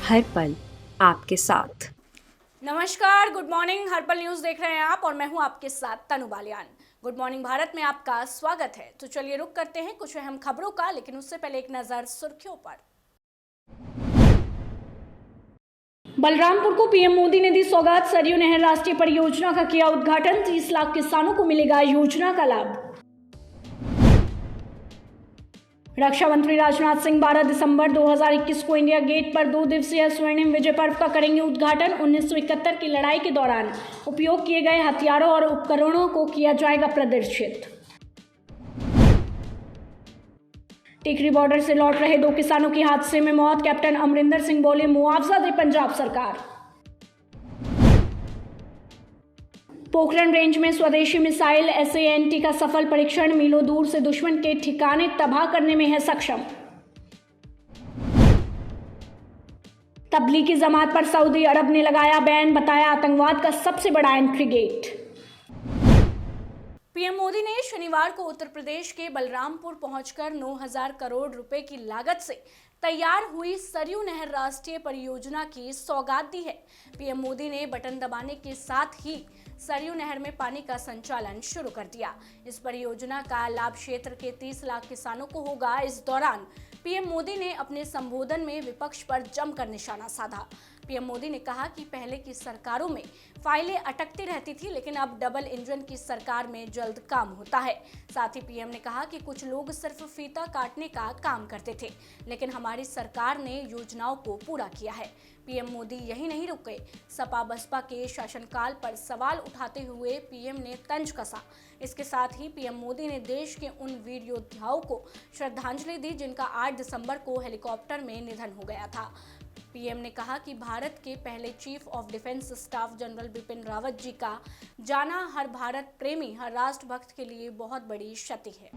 हर पल आपके साथ। नमस्कार, गुड मॉर्निंग। हर्पल न्यूज देख रहे हैं आप और मैं हूं आपके साथ तनु बालियान। गुड मॉर्निंग भारत में आपका स्वागत है। तो चलिए रुक करते हैं कुछ अहम खबरों का, लेकिन उससे पहले एक नजर सुर्खियों पर। बलरामपुर को पीएम मोदी ने दी सौगात, सरयू नहर राष्ट्रीय परियोजना का किया उद्घाटन। 30 लाख किसानों को मिलेगा योजना का लाभ। रक्षा मंत्री राजनाथ सिंह 12 दिसंबर 2021 को इंडिया गेट पर 2 दिवसीय स्वर्णिम विजय पर्व का करेंगे उद्घाटन। 1971 की लड़ाई के दौरान उपयोग किए गए हथियारों और उपकरणों को किया जाएगा प्रदर्शित। टिकरी बॉर्डर से लौट रहे 2 किसानों की हादसे में मौत। कैप्टन अमरिंदर सिंह बोले, मुआवजा दे पंजाब सरकार। पोखरण रेंज में स्वदेशी मिसाइल SANT का सफल परीक्षण। मीलों दूर से दुश्मन के ठिकाने तबाह करने में है सक्षम। तबलीगी जमात पर सऊदी अरब ने लगाया बैन, बताया आतंकवाद का सबसे बड़ा एंट्री गेट। पीएम मोदी ने शनिवार को उत्तर प्रदेश के बलरामपुर पहुंचकर 9,000 करोड़ रुपए की लागत से तैयार हुई सरयू नहर राष्ट्रीय परियोजना की सौगात दी है। पीएम मोदी ने बटन दबाने के साथ ही सरयू नहर में पानी का संचालन शुरू कर दिया। इस परियोजना का लाभ क्षेत्र के 30 लाख किसानों को होगा। इस दौरान पीएम मोदी ने अपने संबोधन में विपक्ष पर जमकर निशाना साधा। पीएम मोदी ने कहा कि पहले की सरकारों में फाइलें अटकती रहती थी, लेकिन अब डबल इंजन की सरकार में जल्द काम होता है। साथ ही पीएम ने कहा कि कुछ लोग सिर्फ फीता काटने का काम करते थे, लेकिन हमारी सरकार ने योजनाओं को पूरा किया है। पीएम मोदी यही नहीं रुके। सपा बसपा के शासनकाल पर सवाल उठाते हुए पीएम ने तंज कसा। इसके साथ ही पीएम मोदी ने देश के उन वीर योद्धाओं को श्रद्धांजलि दी जिनका 8 दिसंबर को हेलीकॉप्टर में निधन हो गया था। पीएम ने कहा कि भारत के पहले chief of defence staff general Bipin Rawat ji का जाना हर भारत प्रेमी, हर राष्ट्रभक्त के लिए बहुत बड़ी क्षति है।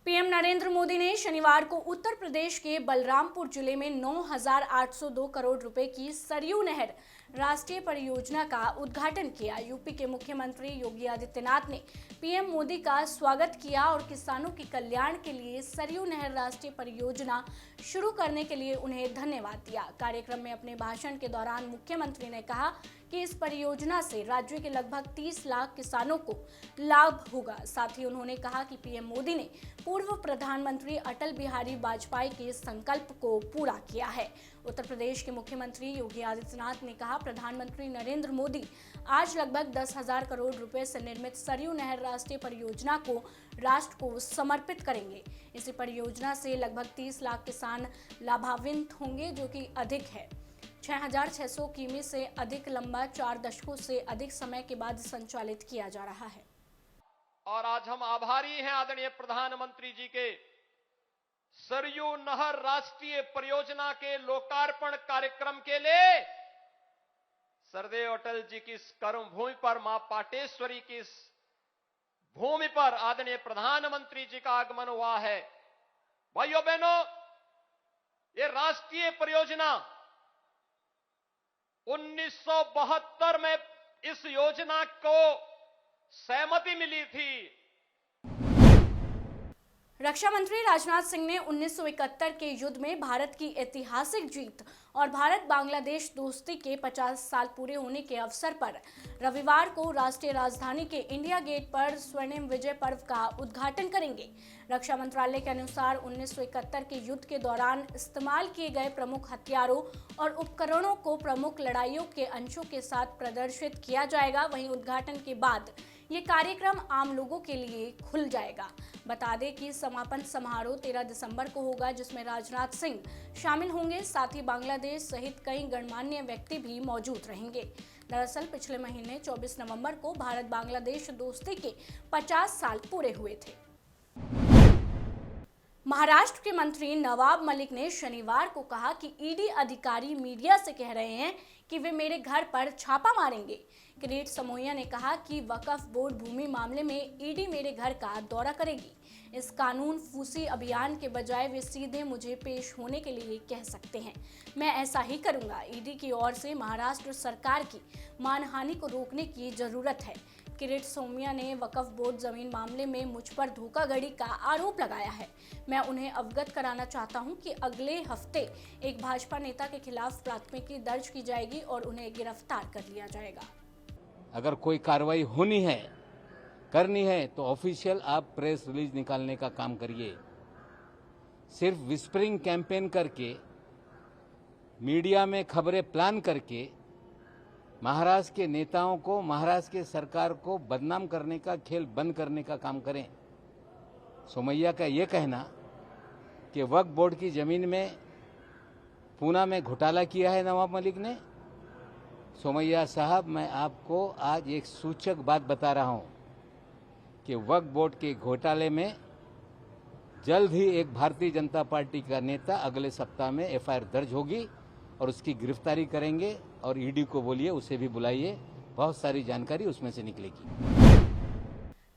पीएम नरेंद्र मोदी ने शनिवार को उत्तर प्रदेश के बलरामपुर जिले में 9,802 करोड़ रुपए की सरयू नहर राष्ट्रीय परियोजना का उद्घाटन किया। यूपी के मुख्यमंत्री योगी आदित्यनाथ ने पीएम मोदी का स्वागत किया और किसानों के कल्याण के लिए सरयू नहर राष्ट्रीय परियोजना शुरू करने के लिए उन्हें धन्यवाद दिया। कार्यक्रम में अपने भाषण के दौरान मुख्यमंत्री ने कहा कि इस परियोजना से राज्य के लगभग 30 लाख किसानों को लाभ होगा। साथ ही उन्होंने कहा कि पीएम मोदी ने पूर्व प्रधानमंत्री अटल बिहारी वाजपेयी के संकल्प को पूरा किया है। उत्तर प्रदेश के मुख्यमंत्री योगी आदित्यनाथ ने कहा, प्रधानमंत्री नरेंद्र मोदी आज लगभग 10,000 करोड़ रुपए से निर्मित सरयू नहर राष्ट्रीय परियोजना को राष्ट्र को समर्पित करेंगे। इसी परियोजना से लगभग 30 लाख किसान लाभान्वित होंगे, जो कि अधिक है। 6,600 किमी से अधिक लंबा 4 दशकों से अधिक समय के बाद संचालित किया जा रहा है। और आज हम आभारी हैं आदरणीय प्रधानमंत्री जी के सरयू नहर राष्ट्रीय परियोजना के लोकार्पण कार्यक्रम के लिए। सरदेव अटल जी की इस कर्म भूमि पर, मां पाटेश्वरी की इस भूमि पर आदरणीय प्रधानमंत्री जी का आगमन हुआ है। भाइयों बहनों, ये राष्ट्रीय परियोजना 1972 में इस योजना को सहमति मिली थी। रक्षा मंत्री राजनाथ सिंह ने 1971 के युद्ध में भारत की ऐतिहासिक जीत और भारत बांग्लादेश दोस्ती के 50 साल पूरे होने के अवसर पर रविवार को राष्ट्रीय राजधानी के इंडिया गेट पर स्वर्णिम विजय पर्व का उद्घाटन करेंगे। रक्षा मंत्रालय के अनुसार 1971 के युद्ध के दौरान इस्तेमाल किए गए प्रमुख हथियारों और उपकरणों को प्रमुख लड़ाइयों के अंशों के साथ प्रदर्शित किया जाएगा। वहीं उद्घाटन के बाद ये कार्यक्रम आम लोगों के लिए खुल जाएगा। बता दें कि समापन समारोह 13 दिसंबर को होगा, जिसमें राजनाथ सिंह शामिल होंगे। साथ ही बांग्लादेश सहित कई गणमान्य व्यक्ति भी मौजूद रहेंगे। दरअसल पिछले महीने 24 नवंबर को भारत बांग्लादेश दोस्ती के 50 साल पूरे हुए थे। महाराष्ट्र के मंत्री नवाब मलिक ने शनिवार को कहा कि ईडी अधिकारी मीडिया से कह रहे हैं कि वे मेरे घर पर छापा मारेंगे। किरीट समोया ने कहा कि वक्फ बोर्ड भूमि मामले में ईडी मेरे घर का दौरा करेगी। इस कानून फूसी अभियान के बजाय वे सीधे मुझे पेश होने के लिए कह सकते हैं। मैं ऐसा ही करूंगा। ईडी की ओर से महाराष्ट्र सरकार की मानहानि को रोकने की जरूरत है। किरीट सोमैया ने वक्फ बोर्ड जमीन मामले में मुझ पर धोखाधड़ी का आरोप लगाया है। मैं उन्हें अवगत कराना चाहता हूं कि अगले हफ्ते एक भाजपा नेता के खिलाफ प्राथमिकी दर्ज की जाएगी और उन्हें गिरफ्तार कर लिया जाएगा। अगर कोई कार्रवाई होनी है, करनी है, तो ऑफिशियल आप प्रेस रिलीज निकालने का काम करिए। सिर्फ विस्परिंग कैंपेन करके, मीडिया में खबरें प्लान करके महाराष्ट्र के नेताओं को, महाराष्ट्र के सरकार को बदनाम करने का खेल बंद करने का काम करें। सोमैया का ये कहना कि वक्फ बोर्ड की जमीन में पूना में घोटाला किया है नवाब मलिक ने, सोमैया साहब, मैं आपको आज एक सूचक बात बता रहा हूं कि वक्फ बोर्ड के घोटाले में जल्द ही एक भारतीय जनता पार्टी का नेता अगले सप्ताह में एफआईआर दर्ज होगी और उसकी गिरफ्तारी करेंगे। और ईडी को बोलिए, उसे भी बुलाइए, बहुत सारी जानकारी उसमें से निकलेगी।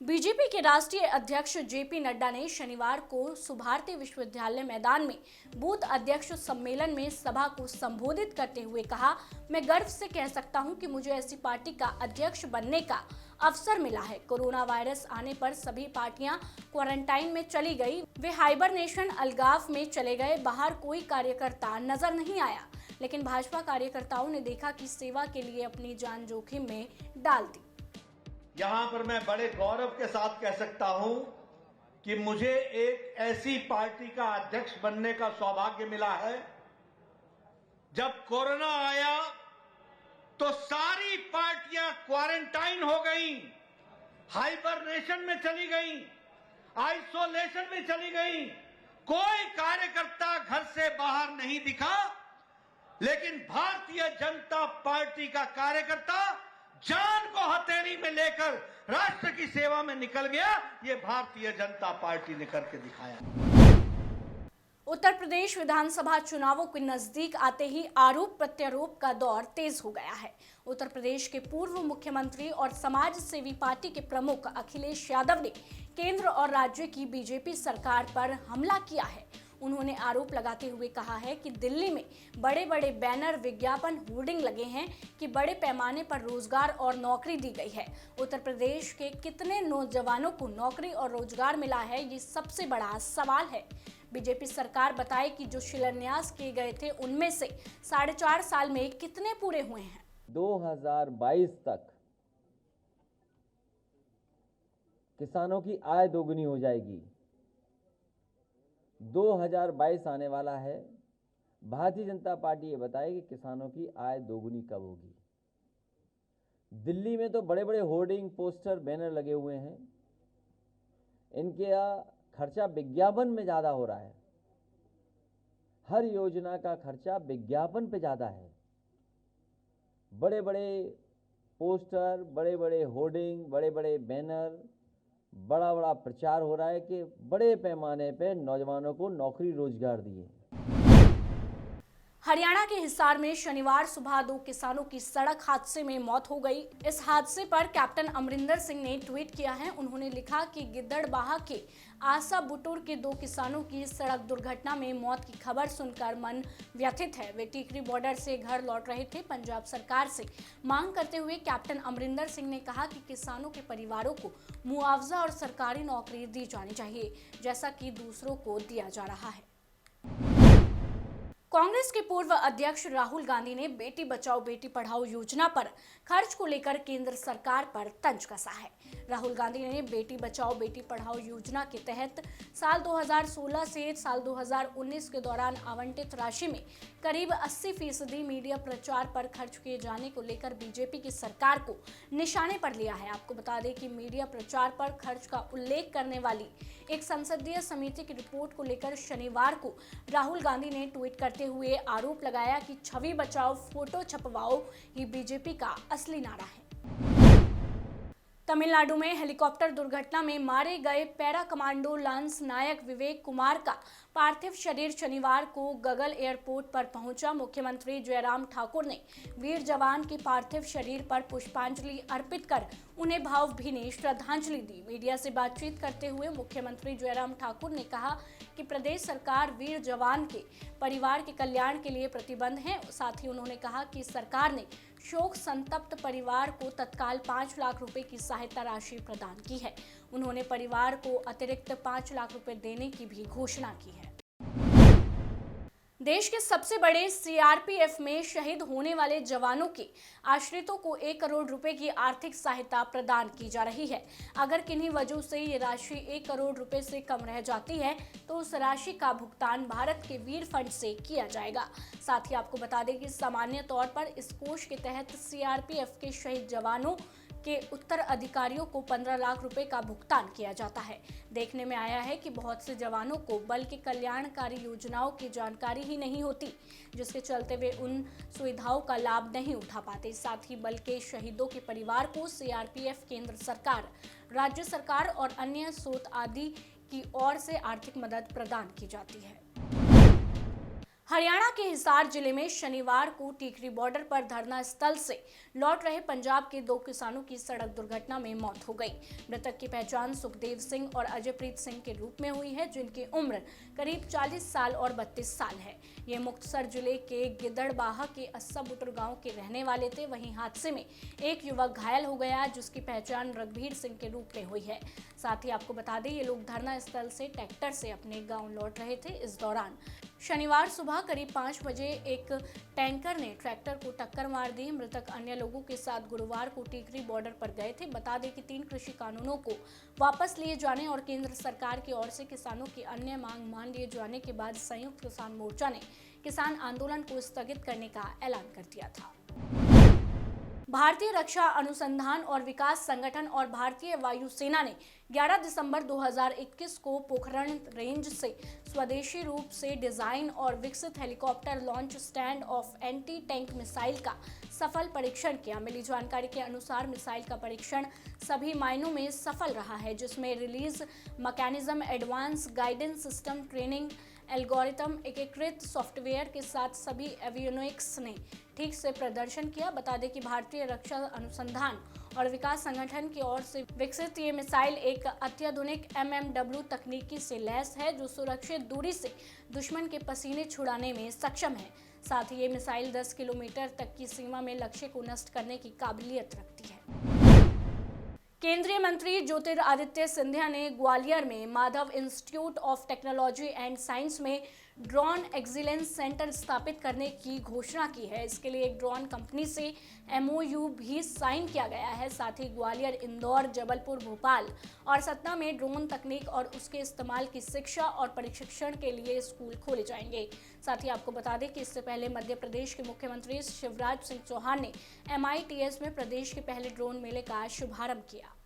बीजेपी के राष्ट्रीय अध्यक्ष जेपी नड्डा ने शनिवार को सुभारती विश्वविद्यालय मैदान में बूथ अध्यक्ष सम्मेलन में सभा को संबोधित करते हुए कहा, मैं गर्व से कह सकता हूं कि मुझे ऐसी पार्टी का अध्यक्ष बनने का अवसर मिला है। कोरोना वायरस आने पर सभी पार्टियां क्वारंटाइन में चली गई, वे हाइबरनेशन अलगाव में चले गए, बाहर कोई कार्यकर्ता नजर नहीं आया, लेकिन भाजपा कार्यकर्ताओं ने देखा कि सेवा के लिए अपनी जान जोखिम में डाल दी। यहां पर मैं बड़े गौरव के साथ कह सकता हूं कि मुझे एक ऐसी पार्टी का अध्यक्ष बनने का सौभाग्य मिला है। जब कोरोना आया तो सारी पार्टियां क्वारंटाइन हो गई, हाइबरनेशन में चली गई, आइसोलेशन में चली गई, कोई कार्यकर्ता घर से बाहर नहीं दिखा, लेकिन भारतीय जनता पार्टी का कार्यकर्ता जान को हथेली में लेकर राष्ट्र की सेवा में निकल गया। ये भारतीय जनता पार्टी ने करके दिखाया। उत्तर प्रदेश विधानसभा चुनावों के नजदीक आते ही आरोप प्रत्यारोप का दौर तेज हो गया है। उत्तर प्रदेश के पूर्व मुख्यमंत्री और समाज सेवी पार्टी के प्रमुख अखिलेश यादव ने केंद्र और राज्य की बीजेपी सरकार पर हमला किया है। उन्होंने आरोप लगाते हुए कहा है कि दिल्ली में बड़े बड़े बैनर, विज्ञापन, होर्डिंग लगे हैं कि बड़े पैमाने पर रोजगार और नौकरी दी गई है। उत्तर प्रदेश के कितने नौजवानों को नौकरी और रोजगार मिला है, ये सबसे बड़ा सवाल है। बीजेपी सरकार बताए कि जो शिलान्यास किए गए थे उनमें से 4.5 साल में कितने पूरे हुए हैं। 2022 तक किसानों की आय दोगुनी हो जाएगी। 2022 आने वाला है, भारतीय जनता पार्टी ये बताए कि किसानों की आय दोगुनी कब होगी। दिल्ली में तो बड़े बड़े होर्डिंग, पोस्टर, बैनर लगे हुए हैं, इनके खर्चा विज्ञापन में ज़्यादा हो रहा है। हर योजना का खर्चा विज्ञापन पे ज़्यादा है। बड़े बड़े पोस्टर, बड़े बड़े होर्डिंग, बड़े बड़े बैनर, बड़ा बड़ा प्रचार हो रहा है कि बड़े पैमाने पे नौजवानों को नौकरी रोजगार दिए। हरियाणा के हिसार में शनिवार सुबह 2 किसानों की सड़क हादसे में मौत हो गई। इस हादसे पर कैप्टन अमरिंदर सिंह ने ट्वीट किया है। उन्होंने लिखा कि गिद्दड़बाहा के आसा बुटुर के 2 किसानों की सड़क दुर्घटना में मौत की खबर सुनकर मन व्यथित है। वे टिकरी बॉर्डर से घर लौट रहे थे। पंजाब सरकार से मांग करते हुए कैप्टन अमरिंदर सिंह ने कहा कि किसानों के परिवारों को मुआवजा और सरकारी नौकरी दी जानी चाहिए, जैसा कि दूसरों को दिया जा रहा है। कांग्रेस के पूर्व अध्यक्ष राहुल गांधी ने बेटी बचाओ बेटी पढ़ाओ योजना पर खर्च को लेकर केंद्र सरकार पर तंज कसा है। राहुल गांधी ने बेटी बचाओ बेटी पढ़ाओ योजना के तहत साल 2016 से साल 2019 के दौरान आवंटित राशि में करीब 80% मीडिया प्रचार पर खर्च किए जाने को लेकर बीजेपी की सरकार को निशाने पर लिया है। आपको बता दें कि मीडिया प्रचार पर खर्च का उल्लेख करने वाली एक संसदीय समिति की रिपोर्ट को लेकर शनिवार को राहुल गांधी ने ट्वीट करते हुए आरोप लगाया कि छवि बचाओ फोटो छपवाओ ही बीजेपी का असली नारा है। तमिलनाडु में हेलीकॉप्टर दुर्घटना में मारे गए पैरा कमांडो लांस नायक विवेक कुमार का पार्थिव शरीर शनिवार को गगल एयरपोर्ट पर पहुंचा। मुख्यमंत्री जयराम ठाकुर ने वीर जवान के पार्थिव शरीर पर पुष्पांजलि अर्पित कर उन्हें भावभीनी श्रद्धांजलि दी। मीडिया से बातचीत करते हुए मुख्यमंत्री जयराम ठाकुर ने कहा कि प्रदेश सरकार वीर जवान के परिवार के कल्याण के लिए प्रतिबद्ध है। साथ ही उन्होंने कहा कि सरकार ने शोक संतप्त परिवार को तत्काल 5 लाख रुपए की सहायता राशि प्रदान की है। उन्होंने परिवार को अतिरिक्त 5 लाख रुपए देने की भी घोषणा की है। देश के सबसे बड़े सीआरपीएफ में शहीद होने वाले जवानों के आश्रितों को 1 करोड़ रुपए की आर्थिक सहायता प्रदान की जा रही है। अगर किन्हीं वजहों से ये राशि 1 करोड़ रुपए से कम रह जाती है तो उस राशि का भुगतान भारत के वीर फंड से किया जाएगा। साथ ही आपको बता दें कि सामान्य तौर पर इस कोष के तहत सीआरपीएफ के शहीद जवानों के उत्तराधिकारियों को 15 लाख रुपए का भुगतान किया जाता है। देखने में आया है कि बहुत से जवानों को बल की कल्याणकारी योजनाओं की जानकारी ही नहीं होती, जिसके चलते वे उन सुविधाओं का लाभ नहीं उठा पाते। साथ ही बल के शहीदों के परिवार को सीआरपीएफ, केंद्र सरकार, राज्य सरकार और अन्य स्रोत आदि की ओर से आर्थिक मदद प्रदान की जाती है। हरियाणा के हिसार जिले में शनिवार को टीकरी बॉर्डर पर धरना स्थल से लौट रहे पंजाब के 2 किसानों की सड़क दुर्घटना में मौत हो गई। मृतक की पहचान सुखदेव सिंह और अजयप्रीत सिंह के रूप में हुई है, जिनकी उम्र करीब 40 साल और 32 साल है। ये मुक्तसर जिले के गिदड़बाहा के अस्साबुटर गांव के रहने वाले थे। वहीं हादसे में एक युवक घायल हो गया, जिसकी पहचान रघुवीर सिंह के रूप में हुई है। साथ ही आपको बता दें, ये लोग धरना स्थल से ट्रैक्टर से अपने गाँव लौट रहे थे। इस दौरान शनिवार सुबह करीब 5 बजे एक टैंकर ने ट्रैक्टर को टक्कर मार दी। मृतक अन्य लोगों के साथ गुरुवार को टीकरी बॉर्डर पर गए थे। बता दें कि 3 कृषि कानूनों को वापस लिए जाने और केंद्र सरकार की ओर से किसानों की अन्य मांग मान लिए जाने के बाद संयुक्त किसान मोर्चा ने किसान आंदोलन को स्थगित करने का ऐलान कर दिया था। भारतीय रक्षा अनुसंधान और विकास संगठन और भारतीय वायुसेना ने 11 दिसंबर 2021 को पोखरण रेंज से स्वदेशी रूप से डिजाइन और विकसित helicopter launch stand of anti tank missile का सफल परीक्षण किया। मिली जानकारी के अनुसार मिसाइल का परीक्षण सभी मायनों में सफल रहा है, जिसमें release mechanism, advance guidance system, training algorithm, एकीकृत सॉफ्टवेयर के साथ सभी एवियोनिक्स ने ठीक से प्रदर्शन किया। बता दें कि भारतीय रक्षा अनुसंधान और विकास संगठन की ओर से विकसित ये मिसाइल एक अत्याधुनिक MMW तकनीकी से लैस है, जो सुरक्षित दूरी से दुश्मन के पसीने छुड़ाने में सक्षम है। साथ ही ये मिसाइल 10 किलोमीटर तक की सीमा में लक्ष्य को नष्ट करने की काबिलियत रखती है। केंद्रीय मंत्री ज्योतिरादित्य सिंधिया ने ग्वालियर में Madhav institute of technology and science में ड्रोन एक्सीलेंस सेंटर स्थापित करने की घोषणा की है। इसके लिए एक ड्रोन कंपनी से MOU भी साइन किया गया है। साथ ही ग्वालियर, इंदौर, जबलपुर, भोपाल और सतना में ड्रोन तकनीक और उसके इस्तेमाल की शिक्षा और प्रशिक्षण के लिए स्कूल खोले जाएंगे। साथ ही आपको बता दें कि इससे पहले मध्य प्रदेश के मुख्यमंत्री शिवराज सिंह चौहान ने MITS में प्रदेश के पहले ड्रोन मेले का शुभारंभ किया।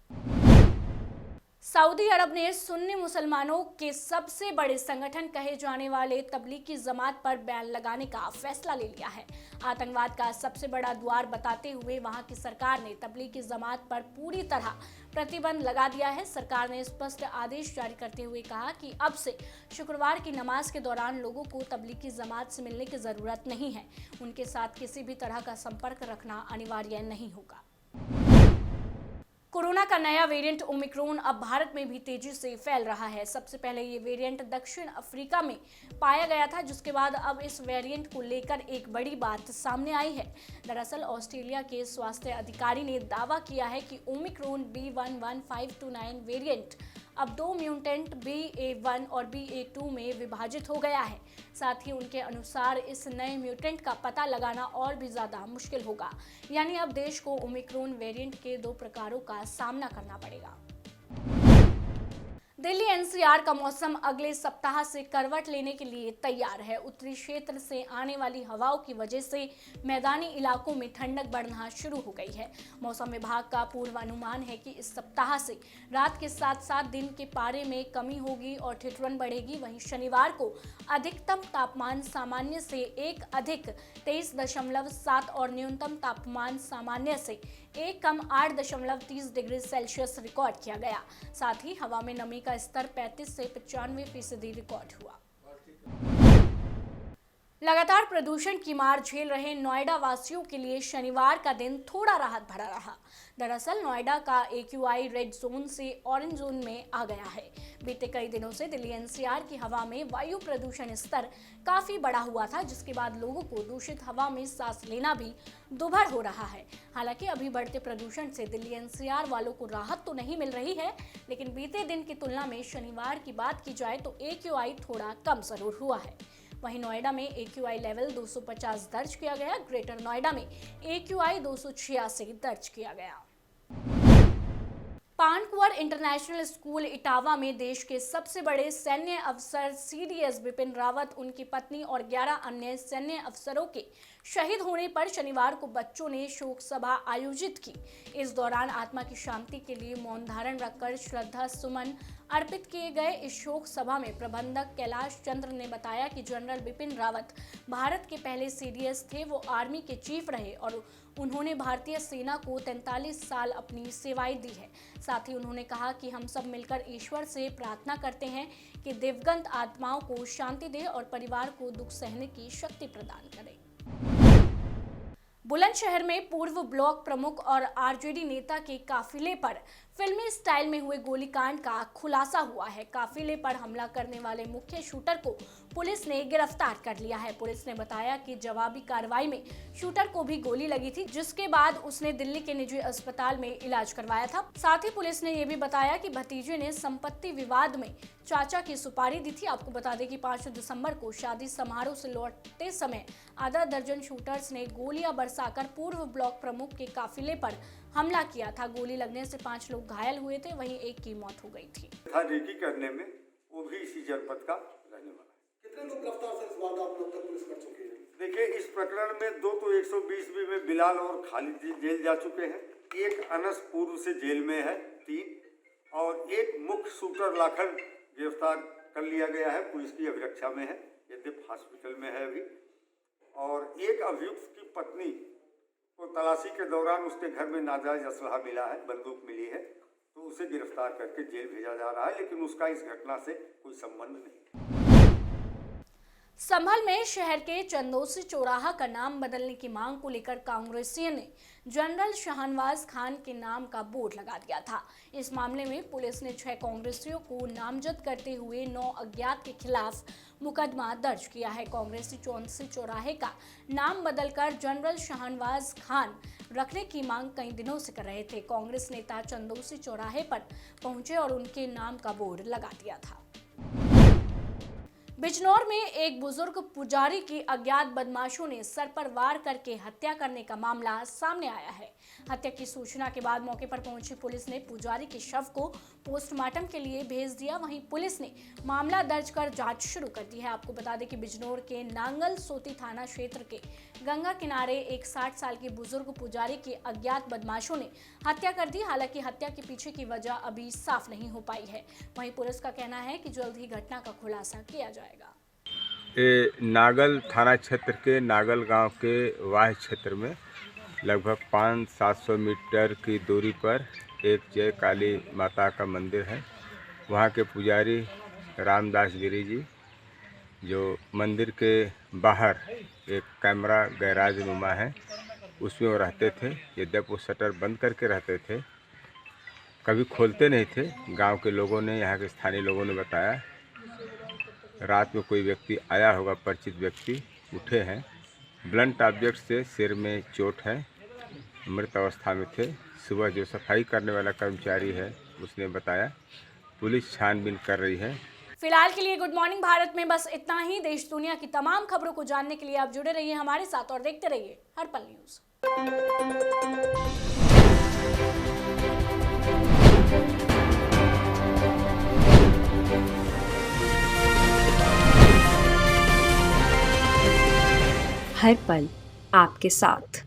सऊदी अरब ने सुन्नी मुसलमानों के सबसे बड़े संगठन कहे जाने वाले तबलीगी जमात पर बैन लगाने का फैसला ले लिया है। आतंकवाद का सबसे बड़ा द्वार बताते हुए वहां की सरकार ने तबलीगी जमात पर पूरी तरह प्रतिबंध लगा दिया है। सरकार ने स्पष्ट आदेश जारी करते हुए कहा कि अब से शुक्रवार की नमाज के दौरान लोगों को तबलीगी जमात से मिलने की जरूरत नहीं है। उनके साथ किसी भी तरह का संपर्क रखना अनिवार्य नहीं होगा। कोरोना का नया वेरिएंट ओमिक्रॉन अब भारत में भी तेजी से फैल रहा है। सबसे पहले ये वेरिएंट दक्षिण अफ्रीका में पाया गया था, जिसके बाद अब इस वेरिएंट को लेकर एक बड़ी बात सामने आई है। दरअसल ऑस्ट्रेलिया के स्वास्थ्य अधिकारी ने दावा किया है कि ओमिक्रॉन B11529 वेरिएंट अब 2 म्यूटेंट BA1 और BA2 में विभाजित हो गया है। साथ ही उनके अनुसार इस नए म्यूटेंट का पता लगाना और भी ज्यादा मुश्किल होगा। यानी अब देश को ओमिक्रॉन वेरिएंट के 2 प्रकारों का सामना करना पड़ेगा। दिल्ली NCR का मौसम अगले सप्ताह से करवट लेने के लिए तैयार है। उत्तरी क्षेत्र से आने वाली हवाओं की वजह से मैदानी इलाकों में ठंडक बढ़ना शुरू हो गई है। मौसम विभाग का पूर्वानुमान है कि इस सप्ताह से रात के साथ साथ दिन के पारे में कमी होगी और ठिठुरन बढ़ेगी। वहीं शनिवार को अधिकतम तापमान सामान्य से एक अधिक 23.7 और न्यूनतम तापमान सामान्य से एक कम 8.30 डिग्री सेल्सियस रिकॉर्ड किया गया। साथ ही हवा में नमी का स्तर 35 से 95% रिकॉर्ड हुआ। लगातार प्रदूषण की मार झेल रहे नोएडा वासियों के लिए शनिवार का दिन थोड़ा राहत भरा रहा। दरअसल नोएडा का AQI रेड जोन से ऑरेंज जोन में आ गया है। बीते कई दिनों से दिल्ली NCR की हवा में वायु प्रदूषण स्तर काफी बढ़ा हुआ था, जिसके बाद लोगों को दूषित हवा में सांस लेना भी दुभर हो रहा है। हालांकि अभी बढ़ते प्रदूषण से दिल्ली NCR वालों को राहत तो नहीं मिल रही है, लेकिन बीते दिन की तुलना में शनिवार की बात की जाए तो AQI थोड़ा कम जरूर हुआ है। वहीं नोएडा में AQI लेवल 250 दर्ज किया गया। ग्रेटर नोएडा में AQI 286 दर्ज किया गया। पानकुंवर इंटरनेशनल स्कूल इटावा में देश के सबसे बड़े सैन्य अफसर CDS बिपिन रावत, उनकी पत्नी और 11 अन्य सैन्य अफसरों के शहीद होने पर शनिवार को बच्चों ने शोक सभा आयोजित की। इस दौरान आत्मा की शांति के लिए मौन धारण रखकर श्रद्धा सुमन अर्पित किए गए। इस शोक सभा में प्रबंधक कैलाश चंद्र ने बताया कि जनरल बिपिन रावत भारत के पहले CDS थे। वो आर्मी के चीफ रहे और उन्होंने भारतीय सेना को 43 साल अपनी सेवाएं दी है। साथ ही उन्होंने कहा कि हम सब मिलकर ईश्वर से प्रार्थना करते हैं कि दिवंगत आत्माओं को शांति दे और परिवार को दुख सहने की शक्ति प्रदान करे। बुलंदशहर में पूर्व ब्लॉक प्रमुख और RJD नेता के काफिले पर फिल्मी स्टाइल में हुए गोलीकांड का खुलासा हुआ है। काफिले पर हमला करने वाले मुख्य शूटर को पुलिस ने गिरफ्तार कर लिया है। पुलिस ने बताया कि जवाबी कार्रवाई में शूटर को भी गोली लगी थी, जिसके बाद उसने दिल्ली के निजी अस्पताल में इलाज करवाया था। साथ ही पुलिस ने यह भी बताया कि भतीजे ने संपत्ति विवाद में चाचा की सुपारी दी थी। आपको बता दें कि 5 दिसंबर को शादी समारोह से लौटते समय आधा दर्जन शूटर्स ने गोलियां बरसाकर पूर्व ब्लॉक प्रमुख के काफिले पर हमला किया था। गोली लगने से 5 लोग घायल हुए थे, वहीं एक की मौत हो गई थी। रेकी करने में वो भी इसी जनपद का रहने वाला है। कितने लोग गिरफ्तार सर इस वारदात में अब तक पुलिस कर चुकी है? देखिए, इस प्रकरण में 2 तो 120 में बिलाल और खालिद जेल जा चुके हैं। एक अनस पूर्व से जेल में है 3, और एक मुख्य शूटर लाखन गिरफ्तार कर लिया गया है। पुलिस की अभिरक्षा में है, यद्यप हॉस्पिटल में है अभी। और एक अभियुक्त की पत्नी को तलाशी के दौरान उसके घर में नाजायज असलहा मिला है, बंदूक मिली है, तो उसे गिरफ्तार करके जेल भेजा जा रहा है, लेकिन उसका इस घटना से कोई संबंध नहीं। संभल में शहर के चंदोसी चौराहा का नाम बदलने की मांग को लेकर कांग्रेसियों ने जनरल शाहनवाज खान के नाम का बोर्ड लगा दिया था। इस मामले में पुलिस ने 6 कांग्रेसियों को नामजद करते हुए 9 अज्ञात के खिलाफ मुकदमा दर्ज किया है। कांग्रेसी चंदोसी चौराहे का नाम बदलकर जनरल शाहनवाज खान रखने की मांग कई दिनों से कर रहे थे। कांग्रेस नेता चंदोसी चौराहे पर पहुंचे और उनके नाम का बोर्ड लगा दिया था। बिजनौर में एक बुजुर्ग पुजारी की अज्ञात बदमाशों ने सर पर वार करके हत्या करने का मामला सामने आया है। हत्या की सूचना के बाद मौके पर पहुंची पुलिस ने पुजारी के शव को पोस्टमार्टम के लिए भेज दिया। वहीं पुलिस ने मामला दर्ज कर जांच शुरू कर दी है। आपको बता दें कि बिजनौर के नांगल सोती थाना क्षेत्र के गंगा किनारे एक 60 साल के बुजुर्ग पुजारी की अज्ञात बदमाशों ने हत्या कर दी। हालांकि हत्या के पीछे की वजह अभी साफ नहीं हो पाई है। वहीं पुलिस का कहना है कि जल्द ही घटना का खुलासा किया जाएगा। नागल थाना क्षेत्र के नागल गांव के वाह क्षेत्र में लगभग 500-700 मीटर की दूरी पर एक जय काली माता का मंदिर है। वहां के पुजारी रामदास गिरी जी, जो मंदिर के बाहर एक कैमरा गैराज नुमा है, उसमें वो रहते थे। यद्यप वो शटर बंद करके रहते थे, कभी खोलते नहीं थे। गांव के लोगों ने, यहाँ के स्थानीय लोगों ने बताया रात में कोई व्यक्ति आया होगा, परिचित व्यक्ति उठे हैं, ब्लंट ऑब्जेक्ट से सिर में चोट है, मृत अवस्था में थे। सुबह जो सफाई करने वाला कर्मचारी है उसने बताया। पुलिस छानबीन कर रही है। फिलहाल के लिए गुड मॉर्निंग भारत में बस इतना ही। देश दुनिया की तमाम खबरों को जानने के लिए आप जुड़े रहिए हमारे साथ और देखते रहिए हर पल न्यूज़। हर पल आपके साथ।